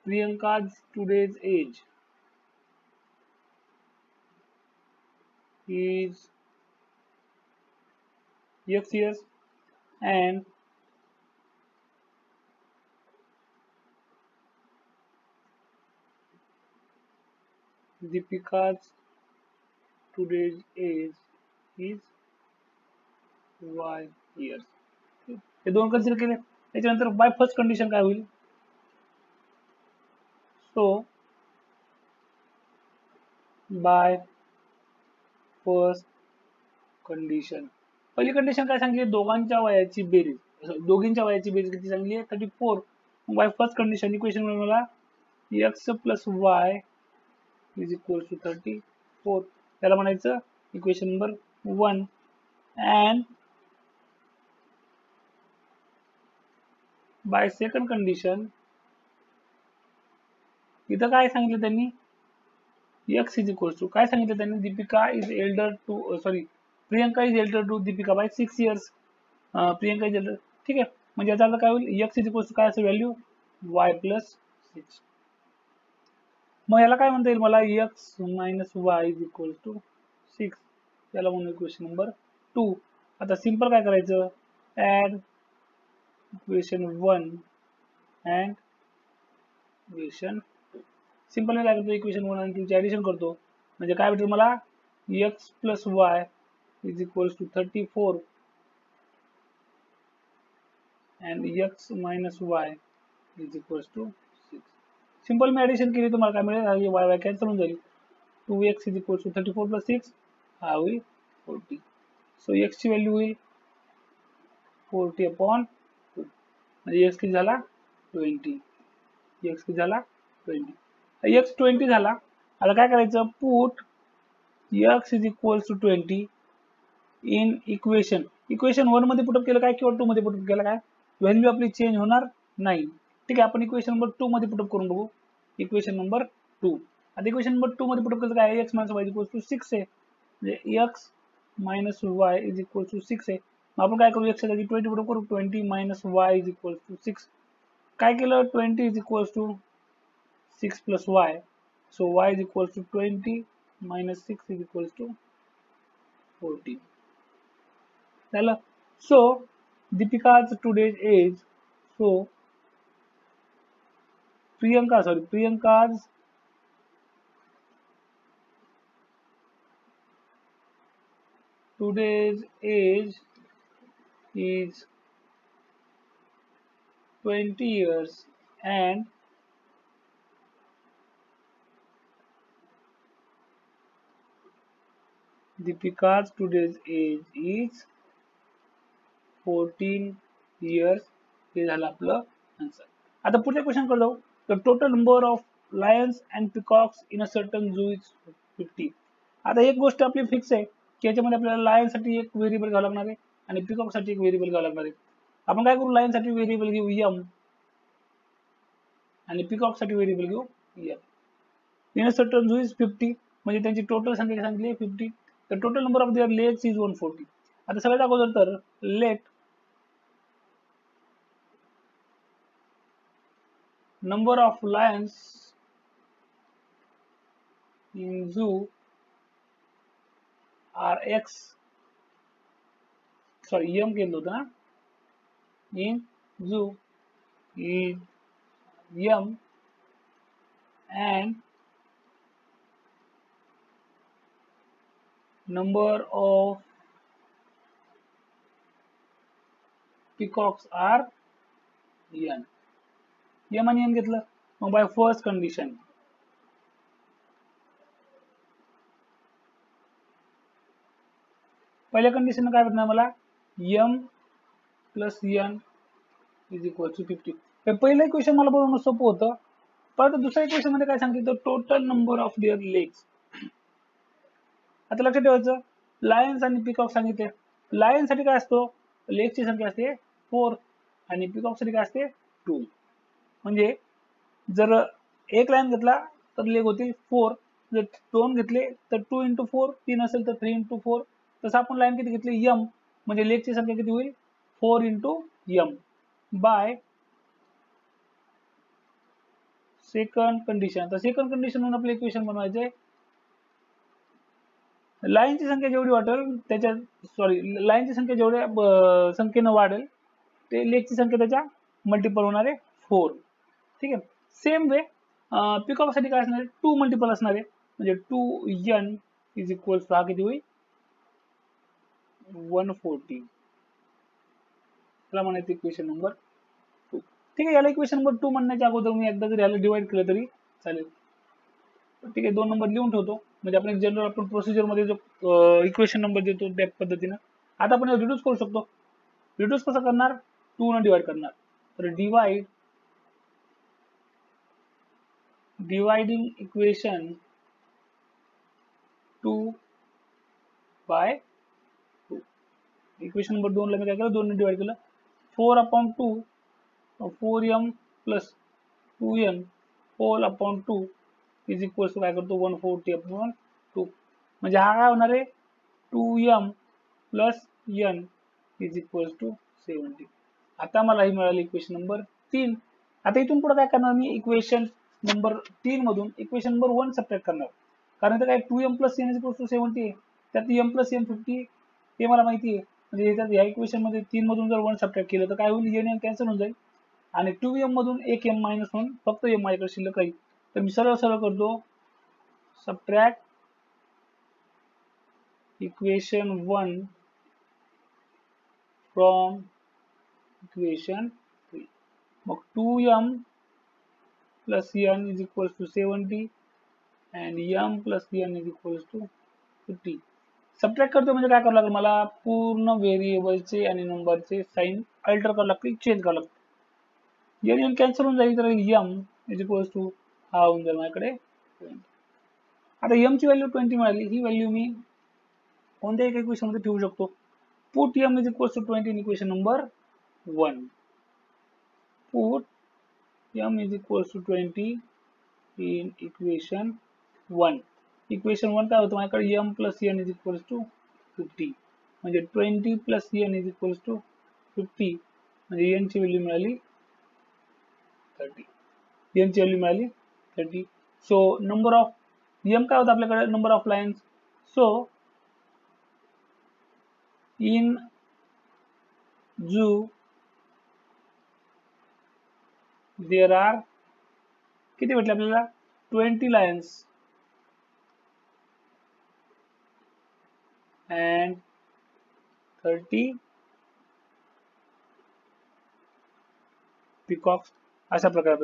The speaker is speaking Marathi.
Priyanka's today's age is X years and Deepika's today's age is Y years. हे दोन कन्सिडर केले. त्याच्यानंतर बाय फर्स्ट कंडिशन काय होईल? सो बाय फर्स्ट कंडिशन पहिली कंडिशन काय सांगली? दोघांच्या वयाची बेरीज, दोघींच्या वयाची बेरीज किती सांगली आहे? 34. बाय फर्स्ट कंडिशन इक्वेशन मला x plus y is equal to 34. त्याला म्हणायचं equation number 1. And by second condition इथं काय सांगितलं त्यांनी? x इज इक्वल टू काय सांगितलं त्यांनी? Deepika is elder to Priyanka is elder to Deepika by 6 years. Priyanka is elder. ठीक आहे, म्हणजे याचा अर्थ काय होईल? x इज इक्वल टू काय असेल व्हॅल्यू? y plus 6. मग याला काय म्हणता येईल मला? x minus y is equal to 6. त्याला म्हणून इक्वेशन नंबर 2. आता सिंपल काय करायचं? Add equation 1 and equation 2. Simple काय करतो? इक्वेशन 1 आणि 2 चे ऍडिशन करतो. म्हणजे काय भेटेल मला? x plus y is equal to 34 and x minus y is equal to 6. Simple मी ऍडिशन केली तुम्हाला काय मिळेल? वाय वाय कॅन्सल होऊन जाईल. 2x is equal to 34 plus 6 हा होईल 40. सो x ची व्हॅल्यू होईल 40 अपॉन 2. म्हणजे x किती झाला? 20. x किती झाला? 20. x 20 झाला. आता काय करायचं? Put x is equal to 20 in equation 1 मध्ये पुटअप केलं काय किंवा 2 मध्ये पुटअप केलं काय? व्हॅल्यू आपली चेंज होणार नाही. ठीक आहे, आपण इक्वेशन नंबर 2 मध्ये पुटअप करून बघू. Equation number 2. आता इक्वेशन नंबर 2 मध्ये पुटअप केलं काय? x minus y is equal to 6 आहे. म्हणजे x minus y is equal to 6 आहे. मग आपण काय करू? x च्या जागी 20 पुटअप करू. 20 minus y is equal to 6. काय केलं? 20 is equal to 6 plus y. So y is equal to 20 minus 6 is equal to 14. झालं. So Deepika's today's age, so Priyanka's today's age is 20 years and Deepika's today's age is 14 years. हे झालं आपलं आन्सर. आता पुढच्या क्वेश्चन कडे जाऊ. The total number of lions and peacocks in a certain zoo is 50. आता एक गोष्ट आपली फिक्स आहे की याच्यामध्ये आपल्याला लायन साठी एक व्हेरिएबल घ्यावं लागणार आहे आणि पिकॉक साठी एक व्हेरिएबल घ्यावं लागणार आहे. आपण काय करू? लायन साठी व्हेरिएबल घेऊ m आणि पिकॉक साठी व्हेरिएबल घेऊ n. In a certain zoo is 50 म्हणजे त्यांची टोटल संख्या सांगितली 50. The total number of their legs is 140. आता सगळ्यात अगोदर तर let number of lions in zoo are x. Sorry, m केलं होतं ना. in zoo is m and number of peacocks are n. m आणि n घेतलं. मग बाय फर्स्ट कंडिशन पहिल्या कंडिशन काय भेटणार मला? m plus n is equal to 50. पहिलं इक्वेशन मला बनवणं सोपं होतं. परंतु दुसऱ्या इक्वेशन मध्ये काय सांगितलं? Total number of their legs. आता लक्षात ठेवायचं लायन्स आणि पिकॉक सांगितले. लायन साठी काय असतो? लेगची संख्या असते 4 आणि पिकॉक साठी काय असते? 2. म्हणजे जर एक लाइन घेतला तर लेग होतील 4. जर 2 घेतले तर 2 into 4. 3 असेल तर 3 into 4. तसं आपण लाइन किती घेतली? m म्हणजे लेगची संख्या किती होईल? 4 into m bye second condition. तर सेकंड कंडिशन म्हणून आपलं इक्वेशन बनवायचंय. लाईनची संख्या जेवढी वाढेल त्याच्या लाईनची संख्या जेवढ्या संख्येनं वाढेल ते लेगची संख्या त्याच्या मल्टिपल होणार आहे 4. ठीक आहे. सेम वे पिकॉक साठी काय असणार आहे, 2 मल्टिपल असणार आहे, म्हणजे 2n इज इक्वल टू हा किती होईल 140. त्याला म्हणायचं इक्वेशन नंबर 2. ठीक आहे. याला इक्वेशन नंबर 2 म्हणण्याच्या अगोदर मी एकदा जर याला डिवाइड केलं तरी चालेल. ठीक आहे. 2 नंबर लिहून ठेवतो, म्हणजे आपण जनरल आपण प्रोसिजर मध्ये जो इक्वेशन नंबर देतो त्या पद्धतीनं. आता आपण रिड्यूस करू शकतो. रिड्यूस कसं करणार, 2 ने डिवाइड करणार. तर dividing equation 2 by 2. Equation number 2 ला मी काय केलं, 2 ने डिवाइड केलं. 4/2 4m plus 2n whole upon 2 is equal to काय करतो 140/2. म्हणजे हा काय होणार आहे 2m plus n is equal to 70. आता मला ही मिळाली इक्वेशन नंबर 3. आता इथून पुढे काय करणार मी, इक्वेशन नंबर 3 मधून इक्वेशन नंबर 1 सबट्रॅक्ट करणार. कारण इथं काय 2m plus n is equal to 70 आहे. त्यात m प्लस m 50 हे मला माहिती आहे. म्हणजे ह्याच्यात ह्या इक्वेशन मध्ये 3 मधून जर 1 सबट्रॅक्ट केलं तर काय होईल, n कॅन्सल होऊन जाईल आणि 2m मधून एक m मायनस होऊन फक्त m माझ्याकडे शिल्लक राहील. तर मी सरळ सरळ करतो, सबट्रॅक्ट इक्वेशन 1 फ्रॉम इक्वेशन 3. मग 2m plus n is equal to 70 and m plus n is equal to 50. Subtract करतो म्हणजे काय करावं लागेल, मला पूर्ण व्हेरिएबलचे आणि नंबरचे साइन अल्टर करावं लागतील, चेंज करावं लागतं. n कॅन्सल होऊन जाईल, तर m इज इक्वल टू हा होऊन जाईल माझ्याकडे 20. आता m ची व्हॅल्यू 20 मिळाली. ही व्हॅल्यू मी कोणत्याही एका इक्वेशन मध्ये ठेवू शकतो. Put m is equal to 20 in equation number 1. Put m is equals to 20 in equation 1. इक्वेशन 1 काय होतं माझ्याकडे, m plus n is equals to 50. म्हणजे 20 plus n is equals to 50. म्हणजे n ची व्हॅल्यू मिळाली 30. n ची व्हॅल्यू मिळाली 30. सो नंबर ऑफ m काय होतं आपल्याकडे, number of lines. So in zoo there are किती भेटले आपल्याला 20 लायन्स and 30 पिकॉक्स. अशा प्रकारे